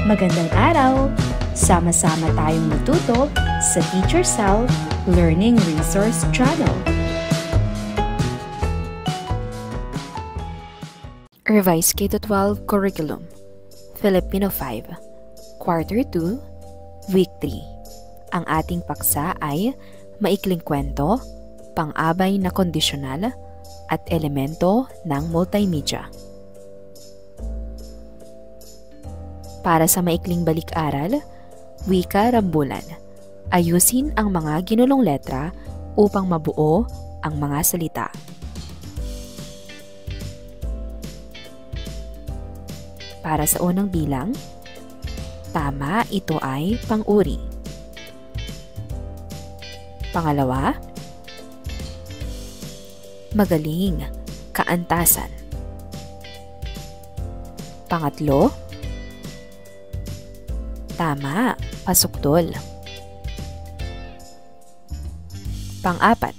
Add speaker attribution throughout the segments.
Speaker 1: Magandang araw! Sama-sama tayong matuto sa Teacher Sal Learning Resource Channel. Revised K-12 Curriculum Filipino 5 Quarter 2 Week 3. Ang ating paksa ay maikling kwento, pang-abay na kondisyonal, at elemento ng multimedia. Para sa maikling balik-aral, wika rambulan. Ayusin ang mga ginulong letra upang mabuo ang mga salita. Para sa unang bilang, tama, ito ay pang-uri. Pangalawa, magaling, kaantasan. Pangatlo, tama, pasuktol. Pang-apat,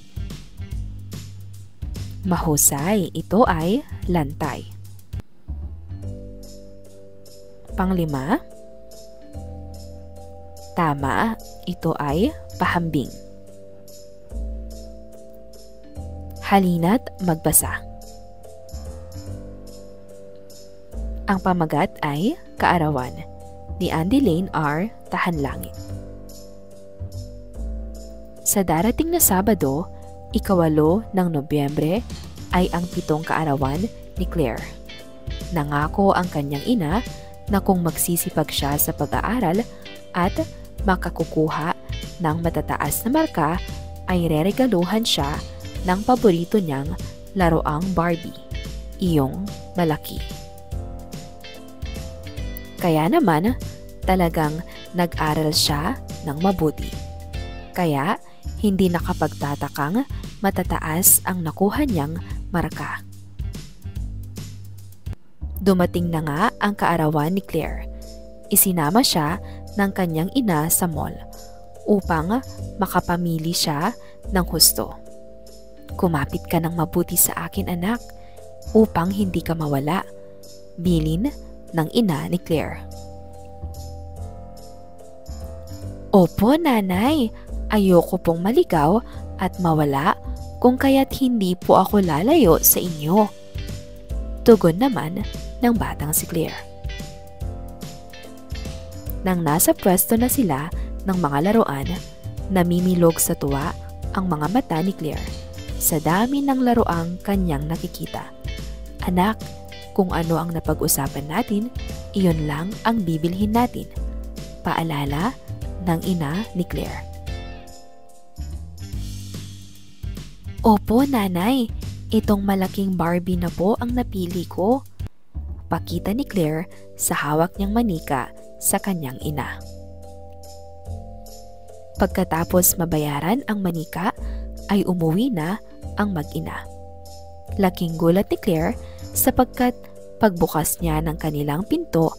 Speaker 1: mahusay, ito ay lantay. Pang-lima, tama, ito ay pahambing. Halina't magbasa. Ang pamagat ay Kaarawan ni Andy Lane R. Tahanlangit. Sa darating na Sabado, 8 ng Nobyembre, ay ang 7 kaarawan ni Claire. Nangako ang kanyang ina na kung magsisipag siya sa pag-aaral at makakukuha ng matataas na marka, ay reregaluhan siya ng paborito niyang laruang Barbie, iyong malaki. Kaya naman, talagang nag-aral siya ng mabuti. Kaya, hindi nakapagtatakang matataas ang nakuha niyang marka. Dumating na nga ang kaarawan ni Claire. Isinama siya ng kanyang ina sa mall upang makapamili siya ng husto. Kumapit ka ng mabuti sa akin, anak, upang hindi ka mawala, bilin ng ina ni Claire. Opo, nanay, ayoko pong maligaw at mawala kung kaya't hindi po ako lalayo sa inyo. Tugon naman ng batang si Claire. Nang nasa pwesto na sila ng mga laruan, namimilog sa tuwa ang mga mata ni Claire sa dami ng laruang kanyang nakikita. Anak, kung ano ang napag-usapan natin, iyon lang ang bibilhin natin. Paalala ng ina ni Claire. Opo, nanay. Itong malaking Barbie na po ang napili ko. Pakita ni Claire sa hawak niyang manika sa kanyang ina. Pagkatapos mabayaran ang manika, ay umuwi na ang mag-ina. Laking gulat ni Claire sapagkat pagbukas niya ng kanilang pinto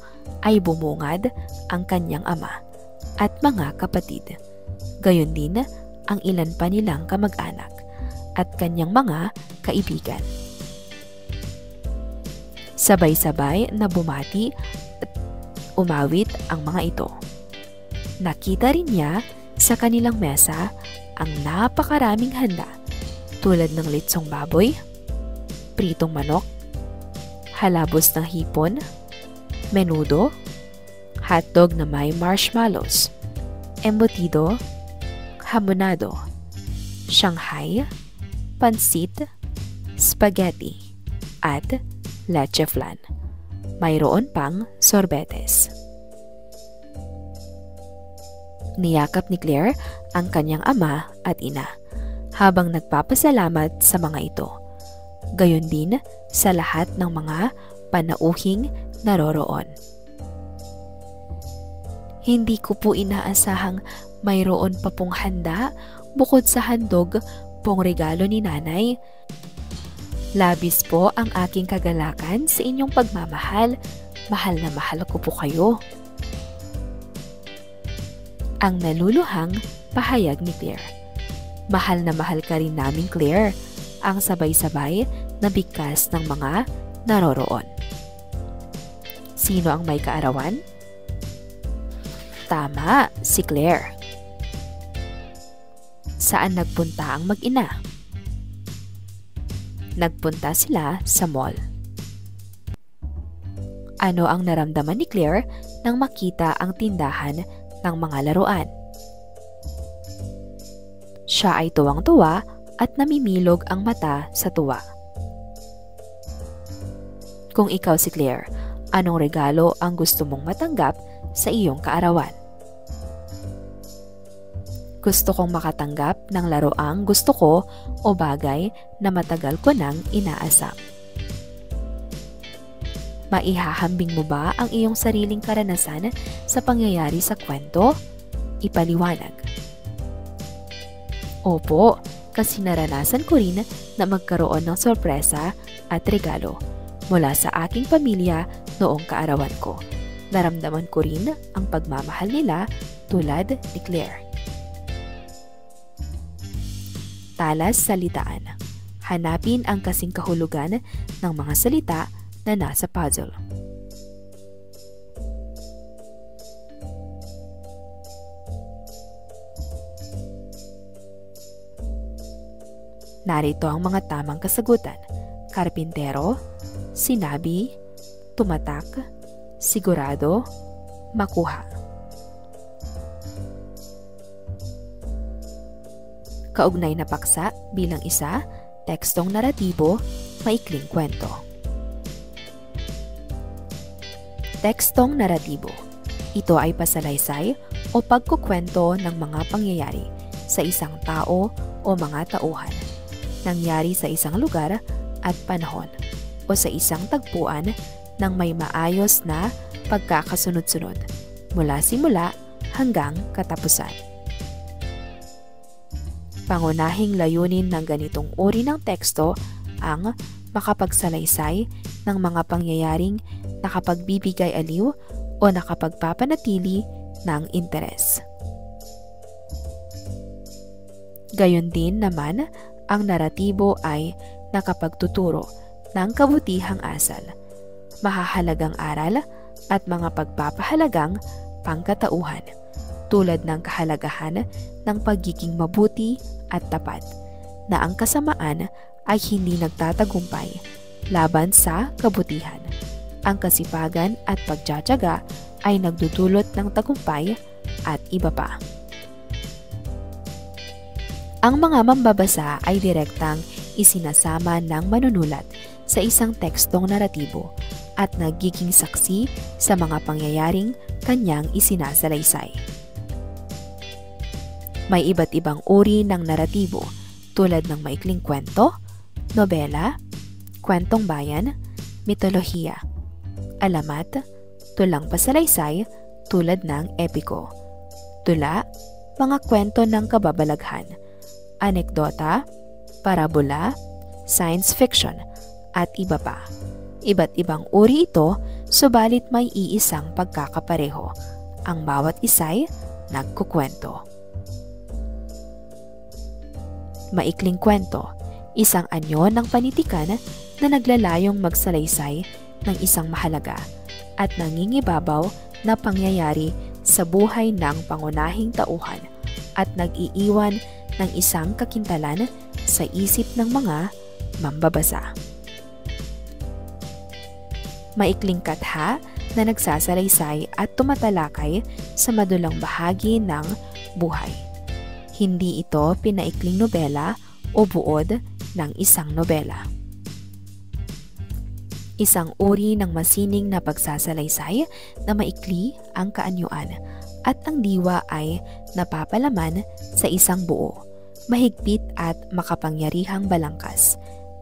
Speaker 1: ay bumungad ang kanyang ama at mga kapatid. Gayon din ang ilan pa nilang kamag-anak at kanyang mga kaibigan. Sabay-sabay na bumati at umawit ang mga ito. Nakita rin niya sa kanilang mesa ang napakaraming handa tulad ng litsong baboy, pritong manok, halabos ng hipon, menudo, hotdog na may marshmallows, embutido, hamonado, Shanghai, pansit, spaghetti, at leche flan. Mayroon pang sorbetes. Niyakap ni Claire ang kanyang ama at ina habang nagpapasalamat sa mga ito. Gayon din sa lahat ng mga panauhing naroroon. Hindi ko po inaasahang mayroon pa pong handa bukod sa handog pong regalo ni nanay. Labis po ang aking kagalakan sa inyong pagmamahal. Mahal na mahal ko po kayo. Ang naluluhang pahayag ni Claire. Mahal na mahal ka rin namin, Claire, ang sabay-sabay na bigkas ng mga naroroon. Sino ang may kaarawan? Tama, si Claire. Saan nagpunta ang mag-ina? Nagpunta sila sa mall. Ano ang naramdaman ni Claire nang makita ang tindahan ng mga laruan? Siya ay tuwang-tuwa at namimilog ang mata sa tuwa. Kung ikaw si Claire, anong regalo ang gusto mong matanggap sa iyong kaarawan? Gusto kong makatanggap ng laruang gusto ko o bagay na matagal ko nang inaasam. Maihahambing mo ba ang iyong sariling karanasan sa pangyayari sa kwento? Ipaliwanag. Opo, kasi naranasan ko rin na magkaroon ng sorpresa at regalo mula sa aking pamilya noong kaarawan ko. Naramdaman ko rin ang pagmamahal nila tulad ni Claire. Talas salitaan. Hanapin ang kasing kahulugan ng mga salita na nasa puzzle. Narito ang mga tamang kasagutan. Karpintero, sinabi, tumatak, sigurado, makuha. Kaugnay na paksa bilang isa, tekstong naratibo, maikling kwento. Tekstong naratibo. Ito ay pasalaysay o pagkukwento ng mga pangyayari sa isang tao o mga tauhan. Nangyari sa isang lugar at panahon o sa isang tagpuan ng may maayos na pagkakasunod-sunod mula simula hanggang katapusan. Pangunahing layunin ng ganitong uri ng teksto ang makapagsalaysay ng mga pangyayaring nakapagbibigay aliw o nakapagpapanatili ng interes. Gayon din naman, ang naratibo ay nakapagtuturo ng kabutihang asal, mahahalagang aral at mga pagpapahalagang pangkatauhan tulad ng kahalagahan ng pagiging mabuti at tapat, na ang kasamaan ay hindi nagtatagumpay laban sa kabutihan. Ang kasipagan at pagtsatsaga ay nagdudulot ng tagumpay at iba pa. Ang mga mambabasa ay direktang isinasama ng manunulat sa isang tekstong naratibo at nagiging saksi sa mga pangyayaring kanyang isinasalaysay. May iba't ibang uri ng naratibo tulad ng maikling kwento, nobela, kwentong bayan, mitolohiya, alamat, tulang pasalaysay tulad ng epiko, tula, mga kwento ng kababalaghan, anekdota, parabola, science fiction, at iba pa. Iba't ibang uri ito, subalit may iisang pagkakapareho. Ang bawat isa'y nagkukwento. Maikling kwento, isang anyo ng panitikan na naglalayong magsalaysay ng isang mahalaga at nangingibabaw na pangyayari sa buhay ng pangunahing tauhan at nag-iiwan ng isang kakintalan sa isip ng mga mambabasa. Maikling katha na nagsasalaysay at tumatalakay sa madulang bahagi ng buhay. Hindi ito pinaikling nobela o buod ng isang nobela. Isang uri ng masining na pagsasalaysay na maikli ang kaanyuan at ang diwa ay napapalaman sa isang buo, mahigpit at makapangyarihang balangkas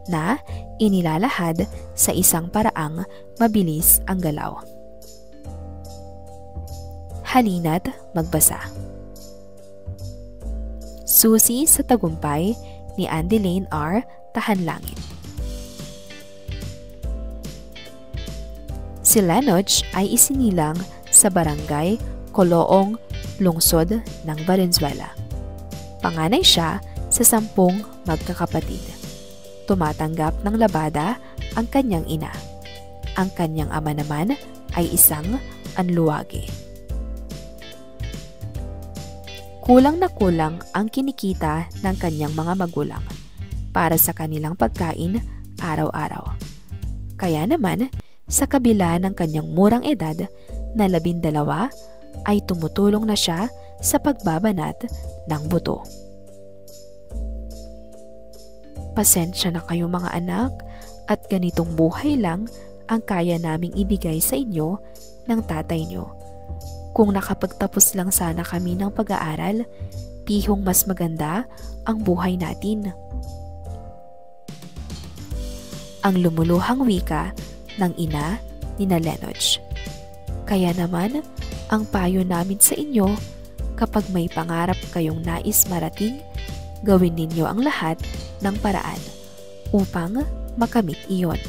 Speaker 1: na inilalahad sa isang paraang mabilis ang galaw. Halina't magbasa. Susi sa Tagumpay ni Andeline R. Tahanlangit. Si Lenoch ay isinilang sa barangay Coloong, lungsod ng Valenzuela. Panganay siya sa 10 magkakapatid. Tumatanggap ng labada ang kanyang ina. Ang kanyang ama naman ay isang anluwage. kulang na kulang ang kinikita ng kanyang mga magulang para sa kanilang pagkain araw-araw. Kaya naman, sa kabila ng kanyang murang edad na 12 ay tumutulong na siya sa pagbabanat ng buto. Pasensya na kayo mga anak, at ganitong buhay lang ang kaya naming ibigay sa inyo ng tatay nyo. Kung nakapagtapos lang sana kami ng pag-aaral, tihong mas maganda ang buhay natin. Ang lumuluhang wika ng ina ni Lenoch. Kaya naman, ang payo namin sa inyo, kapag may pangarap kayong nais marating, gawin ninyo ang lahat ng paraan upang makamit iyon.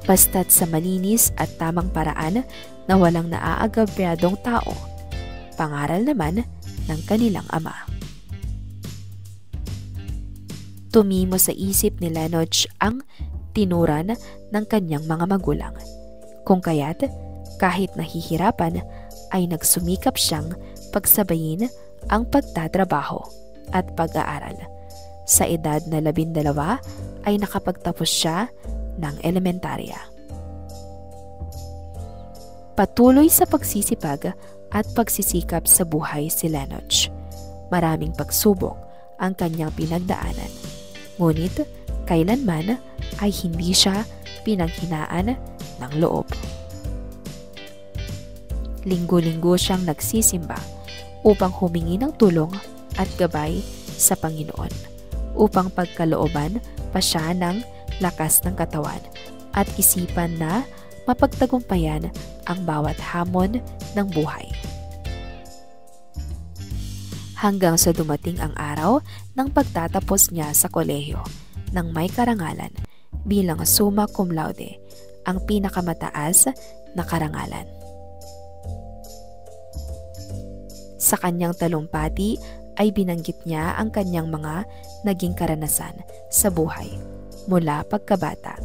Speaker 1: Basta't sa malinis at tamang paraan na walang naaagabyadong tao, pangaral naman ng kanilang ama. Tumimo sa isip ni Lenoch ang tinuran ng kanyang mga magulang. Kung kaya't kahit nahihirapan ay nagsumikap siyang pagsabayin ang pagtatrabaho at pag-aaral. Sa edad na 12 ay nakapagtapos siya ng elementarya. Patuloy sa pagsisipag at pagsisikap sa buhay si Lenoch. Maraming pagsubok ang kanyang pinagdaanan. Ngunit kailanman ay hindi siya pinanghinaan ng loob. Linggo-linggo siyang nagsisimba upang humingi ng tulong at gabay sa Panginoon, upang pagkalooban pa siya ng lakas ng katawan at isipan na mapagtagumpayan ang bawat hamon ng buhay. Hanggang sa dumating ang araw ng pagtatapos niya sa kolehiyo ng may karangalan bilang summa cum laude, ang pinakamataas na karangalan. Sa kanyang talumpati ay binanggit niya ang kanyang mga naging karanasan sa buhay mula pagkabata.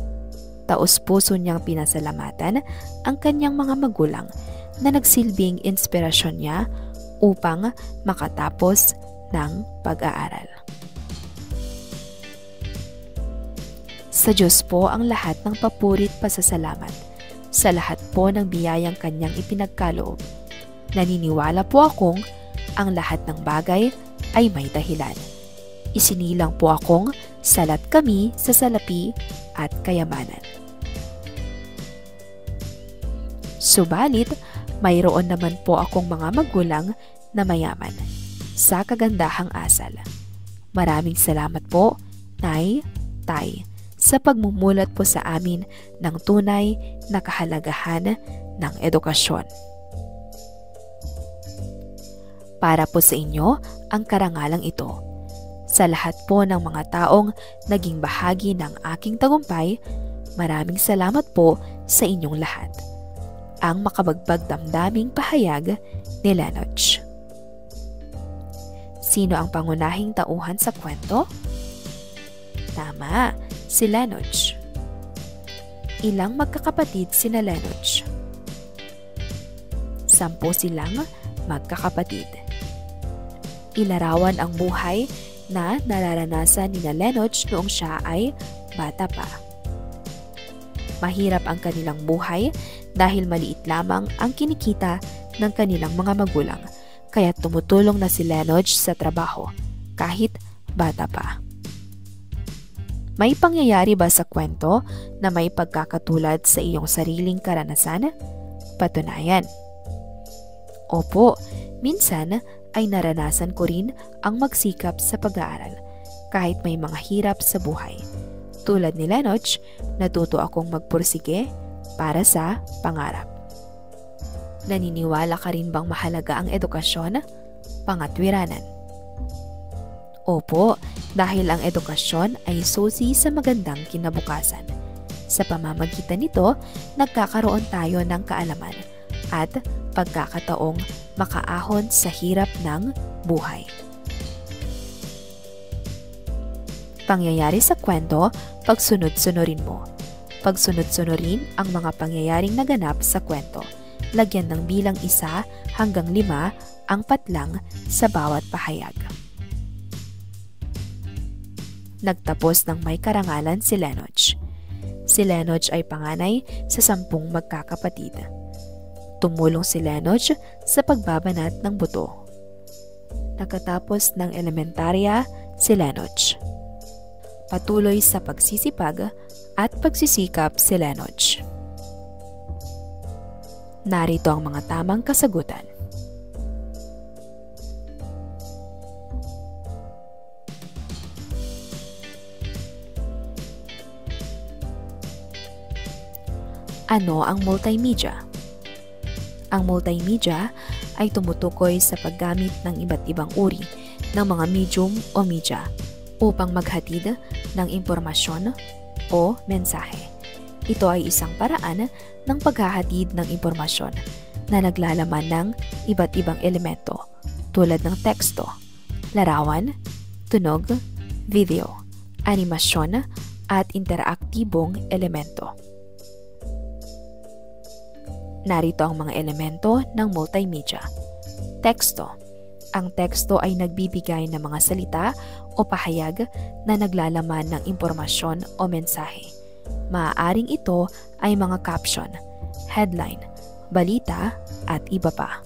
Speaker 1: Taos-puso niyang pinasalamatan ang kanyang mga magulang na nagsilbing inspirasyon niya upang makatapos ng pag-aaral. Sa Diyos po ang lahat ng papurit pasasalamat sa lahat po ng biyayang kanyang ipinagkaloob. Naniniwala po akong ang lahat ng bagay ay may dahilan. Isinilang po akong salat kami sa salapi at kayamanan. Subalit, mayroon naman po akong mga magulang na mayaman sa kagandahang asal. Maraming salamat po, Nay, Tay, sa pagmumulat po sa amin ng tunay na kahalagahan ng edukasyon. Para po sa inyo ang karangalang ito. Sa lahat po ng mga taong naging bahagi ng aking tagumpay, maraming salamat po sa inyong lahat. Ang makabagbag damdaming pahayag ni Lenoch. Sino ang pangunahing tauhan sa kwento? Tama, si Lenoch. Ilang magkakapatid sina Lenoch? 10 silang magkakapatid. Ilarawan ang buhay na nararanasan ni Lenoch noong siya ay bata pa. Mahirap ang kanilang buhay dahil maliit lamang ang kinikita ng kanilang mga magulang, kaya tumutulong na si Lenoch sa trabaho kahit bata pa. May pangyayari ba sa kwento na may pagkakatulad sa iyong sariling karanasan? Patunayan. Opo, minsan ay naranasan ko rin ang magsikap sa pag-aaral kahit may mga hirap sa buhay. Tulad ni Lenoch, natuto akong magpursige para sa pangarap. Naniniwala ka rin bang mahalaga ang edukasyon? Pangatwiranan. Opo, dahil ang edukasyon ay susi sa magandang kinabukasan. Sa pamamagitan nito, nagkakaroon tayo ng kaalaman at pagkakataong makaahon sa hirap ng buhay. Pangyayari sa kwento, pagsunod-sunurin mo. Pagsunod-sunurin ang mga pangyayaring naganap sa kwento. lagyan ng bilang 1 hanggang 5 ang patlang sa bawat pahayag. Nagtapos ng may karangalan si Lennox. Si Lennox ay panganay sa 10 magkakapatid. Tumulong si Lennox sa pagbabanat ng buto. Nakatapos ng elementarya si Lennox. Patuloy sa pagsisipag at pagsisikap si Lennox. Narito ang mga tamang kasagutan. Ano ang multimedia? Ang multimedia ay tumutukoy sa paggamit ng iba't ibang uri ng mga medium o media upang maghatid ng impormasyon o mensahe. Ito ay isang paraan ng paghahatid ng impormasyon na naglalaman ng iba't ibang elemento tulad ng teksto, larawan, tunog, video, animasyon at interaktibong elemento. Narito ang mga elemento ng multimedia. Teksto. Ang teksto ay nagbibigay ng mga salita o pahayag na naglalaman ng impormasyon o mensahe. Maaaring ito ay mga caption, headline, balita, at iba pa.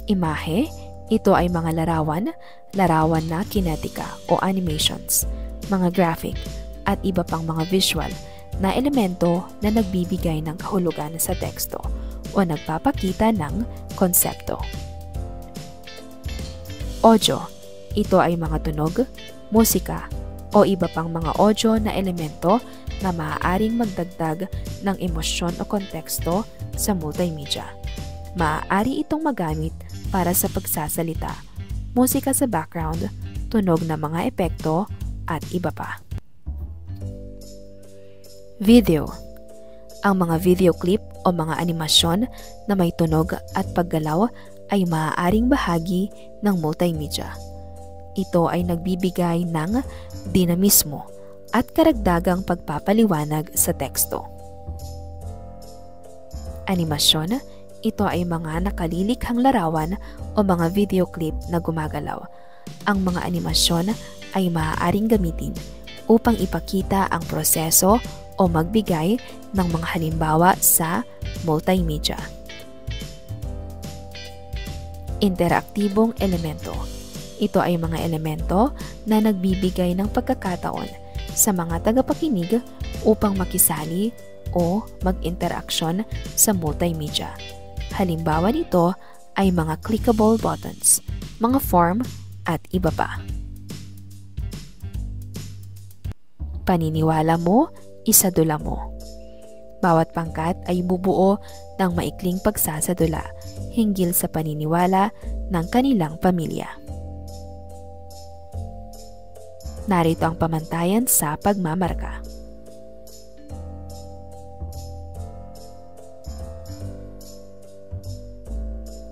Speaker 1: Imahe. Ito ay mga larawan na kinetika o animations, mga graphic, at iba pang mga visual na elemento na nagbibigay ng kahulugan sa teksto o nagpapakita ng konsepto. Audio. Ito ay mga tunog, musika, o iba pang mga audio na elemento na maaaring magdagdag ng emosyon o konteksto sa multimedia. Maaari itong magamit para sa pagsasalita, musika sa background, tunog na mga epekto, at iba pa. Video. Ang mga video clip o mga animasyon na may tunog at paggalaw ay maaaring bahagi ng multimedia. Ito ay nagbibigay ng dinamismo at karagdagang pagpapaliwanag sa teksto. Animasyon. Ito ay mga nakalilikhang larawan o mga video clip na gumagalaw. Ang mga animasyon ay maaaring gamitin upang ipakita ang proseso o magbigay ng mga halimbawa sa multimedia. Interaktibong elemento. Ito ay mga elemento na nagbibigay ng pagkakataon sa mga tagapakinig upang makisali o mag-interaksyon sa multimedia. Halimbawa nito ay mga clickable buttons, mga form, at iba pa. Paniniwala mo, isadula mo. Bawat pangkat ay bubuo ng maikling pagsasadula hinggil sa paniniwala ng kanilang pamilya. Narito ang pamantayan sa pagmamarka.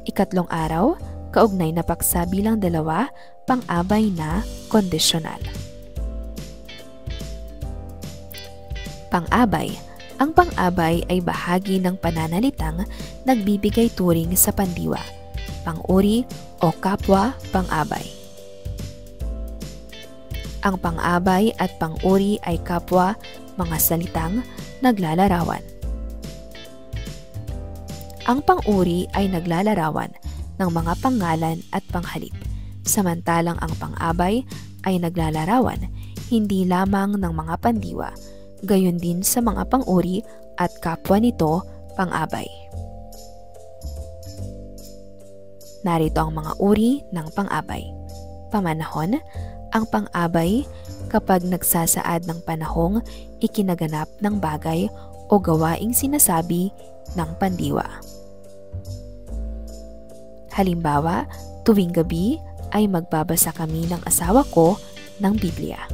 Speaker 1: Ikatlong araw, kaugnay na paksa bilang 2, pang-abay na kondisyonal. Pang-abay. Ang pang-abay ay bahagi ng pananalitang nagbibigay turing sa pandiwa, pang-uri o kapwa pang-abay. Ang pang-abay at pang-uri ay kapwa mga salitang naglalarawan. Ang pang-uri ay naglalarawan ng mga pangalan at panghalip, samantalang ang pang-abay ay naglalarawan hindi lamang ng mga pandiwa, gayon din sa mga pang-uri at kapwa nito pang-abay. Narito ang mga uri ng pang-abay. Pamanahon. Ang pang-abay kapag nagsasaad ng panahong ikinaganap ng bagay o gawaing sinasabi ng pandiwa. Halimbawa, tuwing gabi ay magbabasa kami ng asawa ko ng Biblia.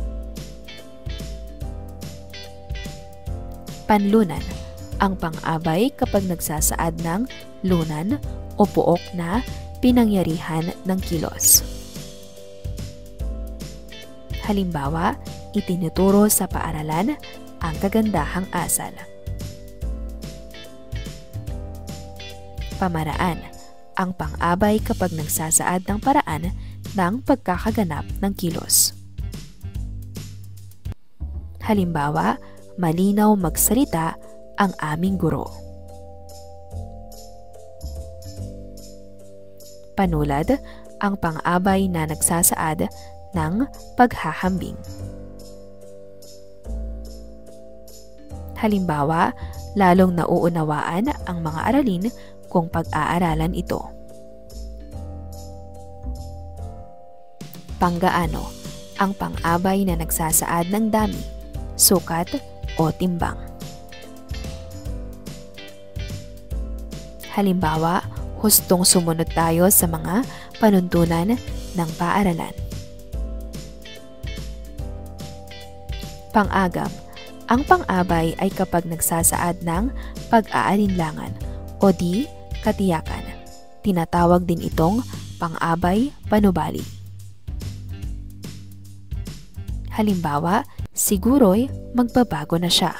Speaker 1: Panlunan. Ang pang-abay kapag nagsasaad ng lunan o puok na pinangyarihan ng kilos. Halimbawa, itinuturo sa paaralan ang kagandahang asal. Pamaraan. Ang pang-abay kapag nagsasaad ng paraan ng pagkakaganap ng kilos. Halimbawa, malinaw magsalita ang aming guro. Panulad, ang pang-abay na nagsasaad ng paghahambing. Halimbawa, lalong nauunawaan ang mga aralin kung pag-aaralan ito. Panggaano, ang pang-abay na nagsasaad ng dami, sukat o timbang. Halimbawa, hustong sumunod tayo sa mga panuntunan ng paaralan. Pang-agam, ang pang-abay ay kapag nagsasaad ng pag-aalinlangan o di katiyakan. Tinatawag din itong pang-abay panubali. Halimbawa, siguro'y magbabago na siya.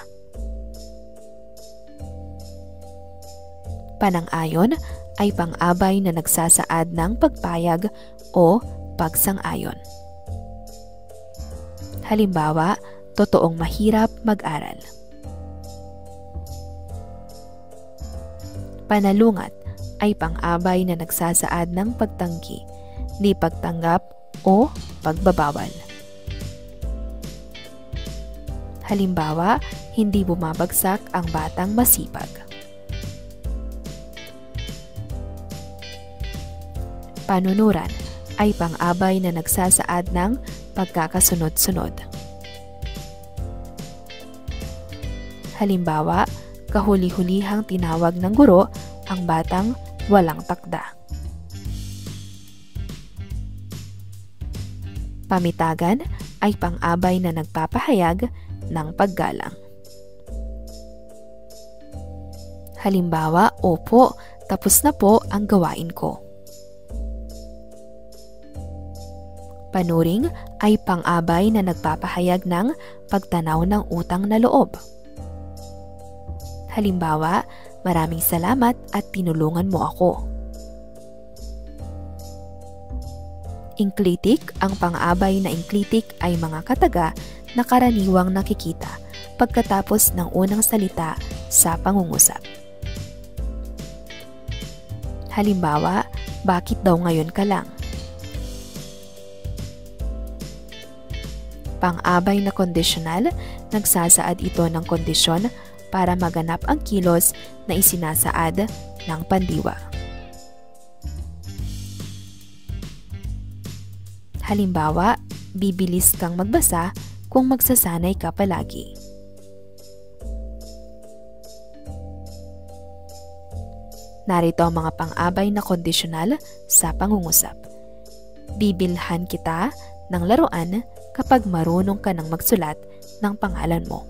Speaker 1: Panang-ayon ay pang-abay na nagsasaad ng pagpayag o pagsang-ayon. Halimbawa, totoong mahirap mag-aral. Panalungat ay pang-abay na nagsasaad ng pagtanggi, di pagtanggap o pagbabawal. Halimbawa, hindi bumabagsak ang batang masipag. Panunuran ay pang-abay na nagsasaad ng pagkakasunod-sunod. Halimbawa, kahuli-hulihang tinawag ng guro ang batang walang takda. Pamitagan ay pang-abay na nagpapahayag ng paggalang. Halimbawa, opo, tapos na po ang gawain ko. Panuring ay pang-abay na nagpapahayag ng pagtanaw ng utang na loob. Halimbawa, maraming salamat at tinulungan mo ako. Inklitik, ang pang-abay na inklitik ay mga kataga na karaniwang nakikita pagkatapos ng unang salita sa pangungusap. Halimbawa, bakit daw ngayon ka lang? Pang-abay na kondisyonal, nagsasaad ito ng kondisyon para maganap ang kilos na isinasaad ng pandiwa. Halimbawa, bibilis kang magbasa kung magsasanay ka palagi. Narito ang mga pang-abay na kondisyonal sa pangungusap. Bibilhan kita ng laruan kapag marunong ka ng magsulat ng pangalan mo.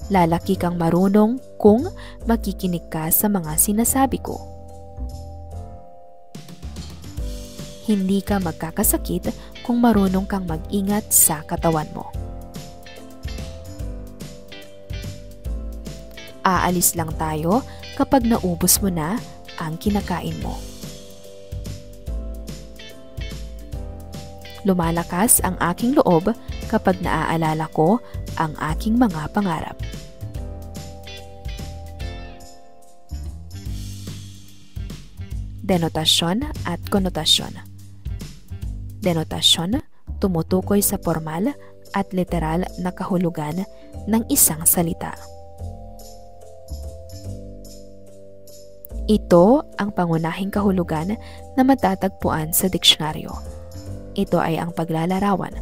Speaker 1: Lalaki kang marunong kung makikinig ka sa mga sinasabi ko. Hindi ka magkakasakit kung marunong kang mag-ingat sa katawan mo. Aalis lang tayo kapag naubos mo na ang kinakain mo. Lumalakas ang aking loob kapag naaalala ko ang aking mga pangarap. Denotasyon at konotasyon. Denotasyon, tumutukoy sa formal at literal na kahulugan ng isang salita. Ito ang pangunahing kahulugan na matatagpuan sa diksyonaryo. Ito ay ang paglalarawan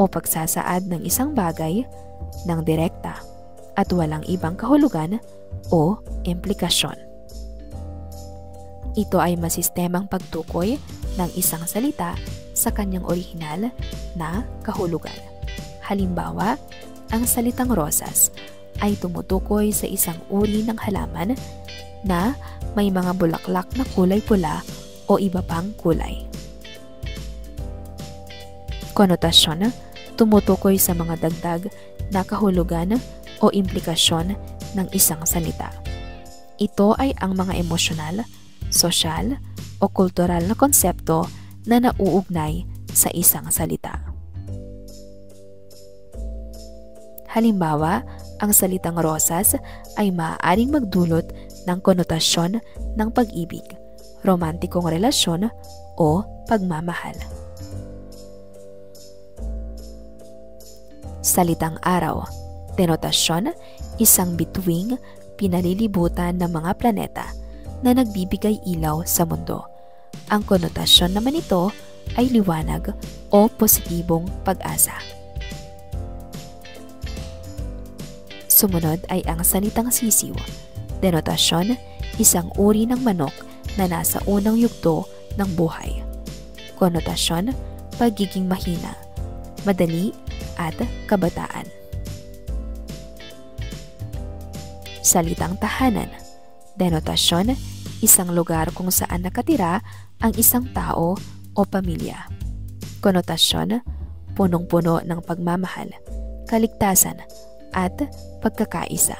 Speaker 1: o pagsasaad ng isang bagay ng direkta at walang ibang kahulugan o implikasyon. Ito ay masistemang pagtukoy ng isang salita sa kanyang orihinal na kahulugan. Halimbawa, ang salitang rosas ay tumutukoy sa isang uri ng halaman na may mga bulaklak na kulay pula o iba pang kulay. Konotasyon, tumutukoy sa mga dagdag na kahulugan o implikasyon ng isang salita. Ito ay ang mga emosyonal, sosyal, o kultural na konsepto na nauugnay sa isang salita. Halimbawa, ang salitang rosas ay maaaring magdulot ng konotasyon ng pag-ibig, romantikong relasyon, o pagmamahal. Salitang araw, denotasyon, isang bituing pinalilibutan ng mga planeta na nagbibigay ilaw sa mundo. Ang konotasyon naman nito ay liwanag o positibong pag-asa. Sumunod ay ang salitang sisiw, denotasyon, isang uri ng manok na nasa unang yugto ng buhay. Konotasyon, pagiging mahina, madali, at kabataan. Salitang tahanan, denotasyon, isang lugar kung saan nakatira ang isang tao o pamilya. Konotasyon, punong-puno ng pagmamahal, kaligtasan, at pagkakaisa.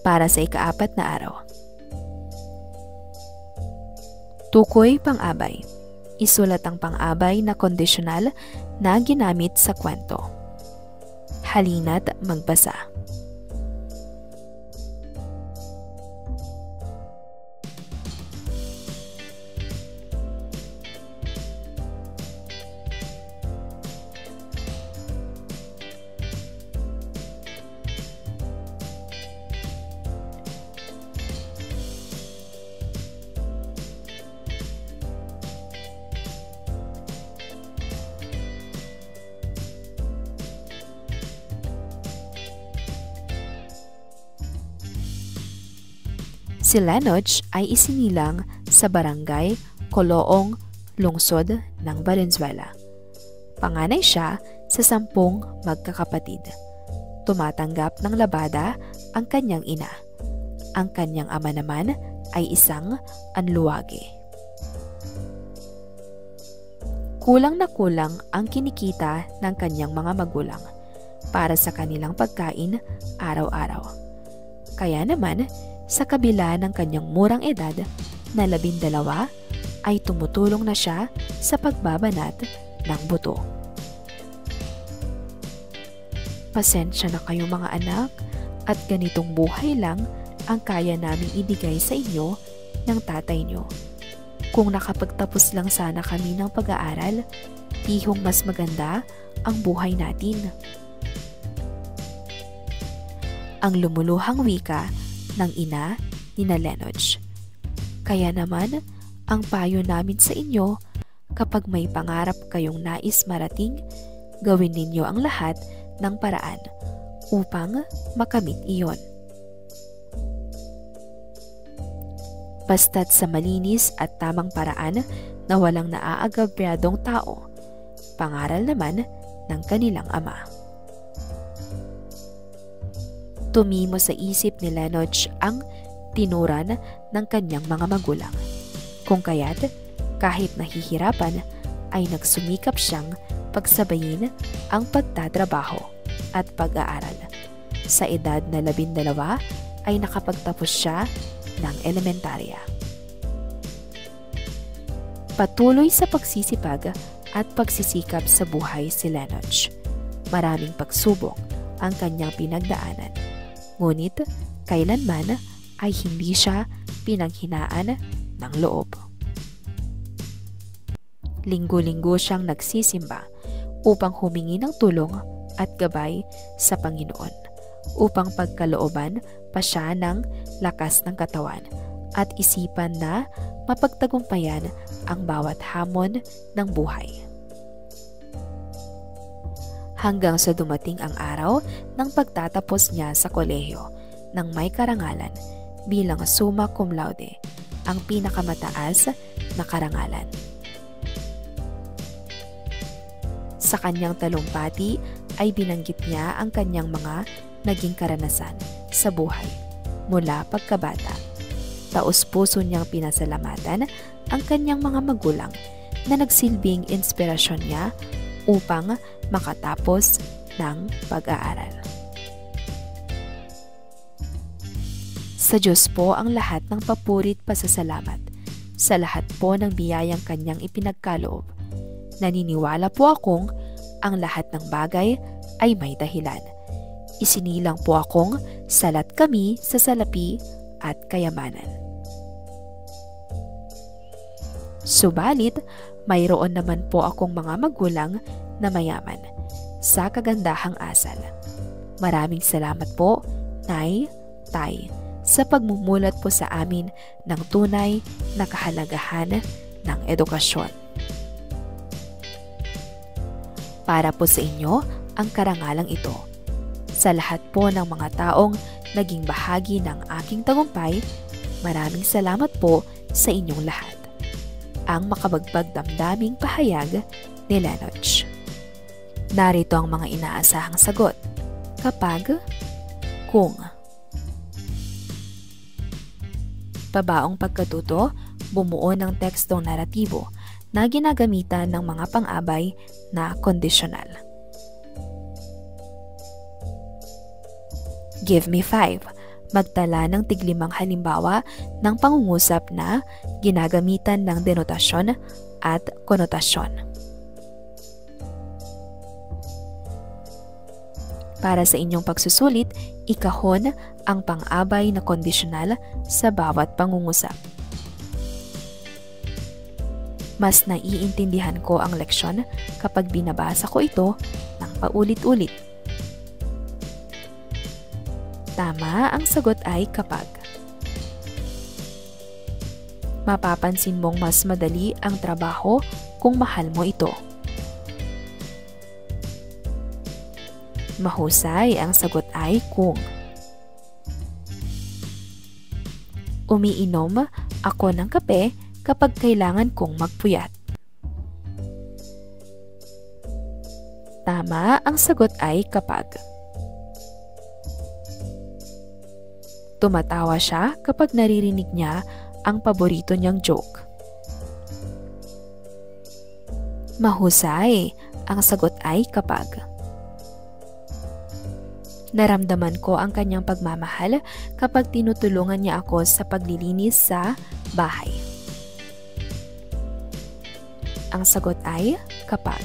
Speaker 1: Para sa ika-4 na araw. Tukoy pang-abay. Isulat ang pang-abay na kondisyonal na ginamit sa kwento. Halina't magbasa. Si Lenoch ay isinilang sa barangay Coloong, lungsod ng Valenzuela. Panganay siya sa 10 magkakapatid. Tumatanggap ng labada ang kanyang ina. Ang kanyang ama naman ay isang anluwage. Kulang na kulang ang kinikita ng kanyang mga magulang para sa kanilang pagkain araw-araw. Kaya naman, sa kabila ng kanyang murang edad na 12, ay tumutulong na siya sa pagbabanat ng buto. Pasensya na kayo mga anak, at ganitong buhay lang ang kaya naming ibigay sa inyo ng tatay nyo. Kung nakapagtapos lang sana kami ng pag-aaral, tihong mas maganda ang buhay natin. Ang lumuluhang wika ng ina ni Lenoch. Kaya naman, ang payo namin sa inyo, kapag may pangarap kayong nais marating, gawin ninyo ang lahat ng paraan upang makamit iyon. Basta't sa malinis at tamang paraan na walang naaagabyadong tao, pangaral naman ng kanilang ama. Tumimo sa isip ni Lenoch ang tinuran ng kanyang mga magulang. Kung kaya't, kahit nahihirapan, ay nagsumikap siyang pagsabayin ang pagtatrabaho at pag-aaral. Sa edad na 12 ay nakapagtapos siya ng elementarya. Patuloy sa pagsisipag at pagsisikap sa buhay si Lenoch. Maraming pagsubok ang kanyang pinagdaanan. Ngunit, kailanman ay hindi siya pinanghinaan ng loob. Linggo-linggo siyang nagsisimba upang humingi ng tulong at gabay sa Panginoon, upang pagkalooban pa siya ng lakas ng katawan at isipan na mapagtagumpayan ang bawat hamon ng buhay. Hanggang sa dumating ang araw ng pagtatapos niya sa kolehiyo ng may karangalan bilang summa cum laude, ang pinakamataas na karangalan. Sa kanyang talumpati ay binanggit niya ang kanyang mga naging karanasan sa buhay mula pagkabata. Taos-puso niyang pinasalamatan ang kanyang mga magulang na nagsilbing inspirasyon niya upang makatapos ng pag-aaral. Sa Diyos po ang lahat ng papurit pasasalamat, sa lahat po ng biyayang kanyang ipinagkaloob. Naniniwala po akong ang lahat ng bagay ay may dahilan. Isinilang po akong salat kami sa salapi at kayamanan. Subalit, mayroon naman po akong mga magulang na mayaman sa kagandahang asal. Maraming salamat po, Nay, Tay, sa pagmumulat po sa amin ng tunay na kahalagahan ng edukasyon. Para po sa inyo ang karangalang ito. Sa lahat po ng mga taong naging bahagi ng aking tagumpay, maraming salamat po sa inyong lahat. Ang makabagbag damdaming pahayag ni Lenoch. Narito ang mga inaasahang sagot. Kapag, kung. Pabaong pagkatuto, bumuo ng tekstong naratibo na ginagamitan ng mga pang-abay na kondisyonal. Give me 5. Magtala ng tig-5 halimbawa ng pangungusap na ginagamitan ng denotasyon at konotasyon. Para sa inyong pagsusulit, ikahon ang pang-abay na kondisyonal sa bawat pangungusap. Mas naiintindihan ko ang leksyon kapag binabasa ko ito ng paulit-ulit. Tama, ang sagot ay kapag. Mapapansin mong mas madali ang trabaho kung mahal mo ito. Mahusay, ang sagot ay kung. Umiinom ako ng kape kapag kailangan kong magpuyat. Tama, ang sagot ay kapag. Tumatawa siya kapag naririnig niya ang paborito niyang joke. Mahusay, ang sagot ay kapag. Naramdaman ko ang kanyang pagmamahal kapag tinutulungan niya ako sa paglilinis sa bahay. Ang sagot ay kapag.